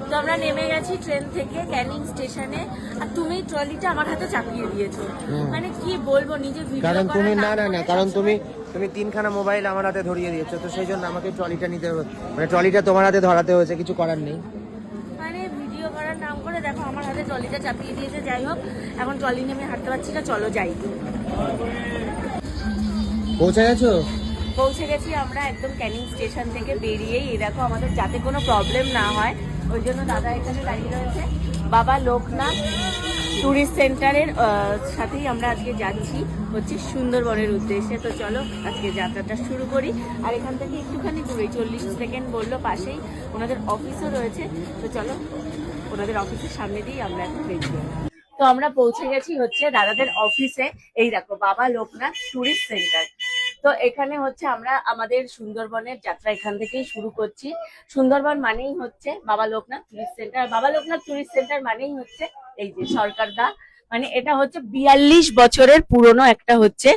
তো আমরা নেমে গেছি ট্রেন থেকে ক্যানিং স্টেশনে, আর তুমি ট্রলিটা আমার হাতে চাপিয়ে দিয়েছো। মানে কি বলবো, নিজে ভিডিও কারণ তুমি না কারণ তুমি তিনখানা মোবাইল আমার হাতে ধরিয়ে দিয়েছো, তো সেই জন্য আমাকে ট্রলিটা নিতে হবে, মানে ট্রলিটা তোমার হাতে ধরাতে হয়েছে, কিছু করার নেই। মানে ভিডিও করার নাম করে দেখো আমার হাতে ট্রলিটা চাপিয়ে দিয়েছে। যাই হোক, এখন ট্রলি নিয়ে আমি হাঁটতে পারছি না, চলো যাই। পৌঁছে গেছো? পৌঁছে গেছি আমরা একদম ক্যানিং স্টেশন থেকে বেরিয়েই। এই দেখো, আমাদের যাতে কোনো প্রবলেম না হয় ওই জন্য দাদা এখানে দাঁড়িয়ে রয়েছে। বাবা লোকনাথ ট্যুরিস্ট সেন্টারের সাথেই আমরা আজকে যাচ্ছি হচ্ছে সুন্দরবনের উদ্দেশ্যে। তো চলো আজকে যাত্রাটা শুরু করি। আর এখান থেকে একটুখানি দূরে 40 সেকেন্ড বললো, পাশেই ওনাদের অফিসও রয়েছে। তো চলো ওনাদের অফিসের সামনে দিয়েই আমরা এখন বেরিয়ে। তো আমরা পৌঁছে গেছি হচ্ছে দাদাদের অফিসে। এই দেখো, বাবা লোকনাথ ট্যুরিস্ট সেন্টার। তো এখানে হচ্ছে আমরা আমাদের সুন্দরবনের যাত্রা এখান থেকেই শুরু করছি। সুন্দরবন মানেই হচ্ছে বাবা লোকনাথ ট্যুরিস্ট সেন্টার। বাবা লোকনাথ ট্যুরিস্ট সেন্টার মানেই হচ্ছে এই যে সরকার দা, মানে এটা হচ্ছে 42 বছরের পুরনো একটা হচ্ছে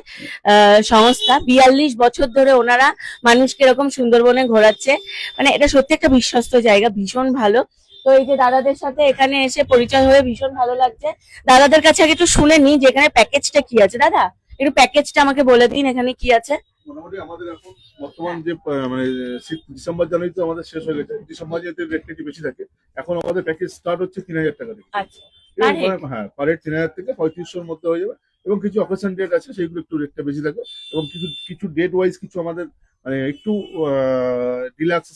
সংস্থা। 42 বছর ধরে ওনারা মানুষকে এরকম সুন্দরবনে ঘোরাচ্ছে। মানে এটা সত্যি একটা বিশ্বস্ত জায়গা, ভীষণ ভালো। তো এই যে দাদাদের সাথে এখানে এসে পরিচয় হয়ে ভীষণ ভালো লাগছে। দাদাদের কাছে আগে একটু শুনে নি যে এখানে প্যাকেজটা কি আছে। দাদা একটু প্যাকেজটা আমাকে বলে দিন, এখানে কি আছে। মোটামুটি আমাদের এখন বর্তমান যে মানে ডিসেম্বর জানুয়ারি তো আমাদের শেষ হয়ে গেছে, ডিসেম্বর যেতে রেটটা একটু বেশি থাকে। এখন আমাদের প্যাকেজ স্টার্ট হচ্ছে 3000 টাকা থেকে। আচ্ছা, হ্যাঁ, পার হেড 3000 থেকে 3500-র মধ্যে হয়ে যাবে। এবং কিছু অকেশন ডেট আছে, সেগুলো একটু রেটটা বেশি থাকে। এবং কিছু কিছু ডেট ওয়াইজ কিছু আমাদের মানে একটু ডিলাক্স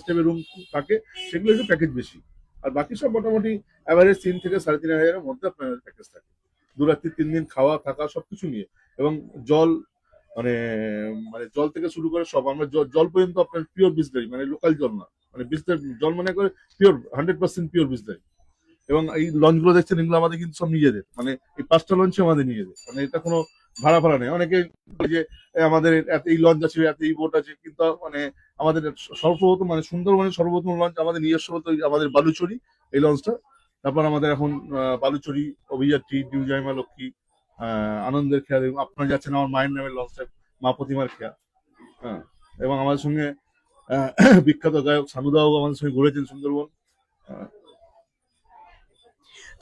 টাইপের রুম থাকে, সেগুলো একটু প্যাকেজ বেশি। আর বাকি সব মোটামুটি অ্যাভারেজ 3 থেকে 3500-এর মধ্যে আপনার প্যাকেজ থাকে। 2 রাত্রি 3 দিন খাওয়া থাকা সবকিছু নিয়ে। এবং জল মানে মানে জল থেকে শুরু করে সব আমরা জল পর্যন্ত আপনার পিওর বিসলারি, মানে লোকাল জল না, মানে বিসলারি জল মানে করে পিওর 100% পিওর বিসলারি। এবং এই লঞ্চ গুলো দেখছেন, এগুলো আমাদের কিন্তু সব নিজেদের, মানে এই 5টা লঞ্চ আমাদের নিজেদের, মানে এটা কোনো ভাড়া নেই। অনেকে যে আমাদের এই লঞ্চ আছে, এই বোট আছে, কিন্তু মানে আমাদের সর্বপ্রথম মানে সুন্দরবনের সর্বপ্রথম লঞ্চ আমাদের নিজস্ব বলতে আমাদের বালুচরি এই লঞ্চটা। তারপর আমাদের এখন বালুচরি, অভিযাত্রী, নিউ জাইমা লক্ষ্মী, আনন্দের খেয়া, আপনারা যাচ্ছেন আমার মায়ের নামের লঞ্চটা, মা প্রতিমার খেয়া। হ্যাঁ, এবং আমাদের সঙ্গে বিখ্যাত গায়ক সানুদাও আমাদের সঙ্গে ঘুরেছেন সুন্দরবন।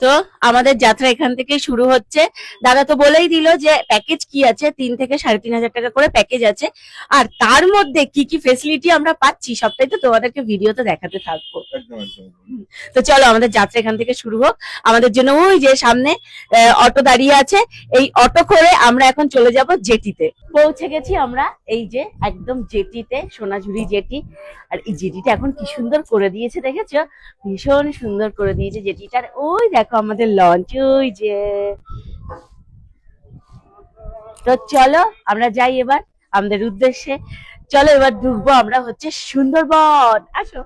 তো আমাদের যাত্রা এখান থেকে শুরু হচ্ছে। দাদা তো বলেই দিল যে প্যাকেজ কি আছে, 3 থেকে 3500 টাকা করে প্যাকেজ আছে। আর তার মধ্যে কি কি ফেসিলিটি আমরা পাচ্ছি সবটাই তো তোমাদেরকে ভিডিওতে দেখাতে থাকবো। তো চলো আমাদের যাত্রা এখান থেকে শুরু হোক। আমাদের জন্য ওই যে সামনে অটো দাঁড়িয়ে আছে, এই অটো করে আমরা এখন চলে যাব জেটিতে। পৌঁছে গেছি আমরা এই যে একদম জেটিতে, সোনাঝুরি জেটি। আর এই জেটিটা এখন কি সুন্দর করে দিয়েছে, দেখেছো? ভীষণ সুন্দর করে দিয়েছে জেটিটার। ওই দেখো আমাদের লঞ্চ, ওই যে। তো চলো আমরা যাই এবার আমাদের উদ্দেশ্যে। চলো এবার ঢুকবো আমরা হচ্ছে সুন্দরবন, আসো।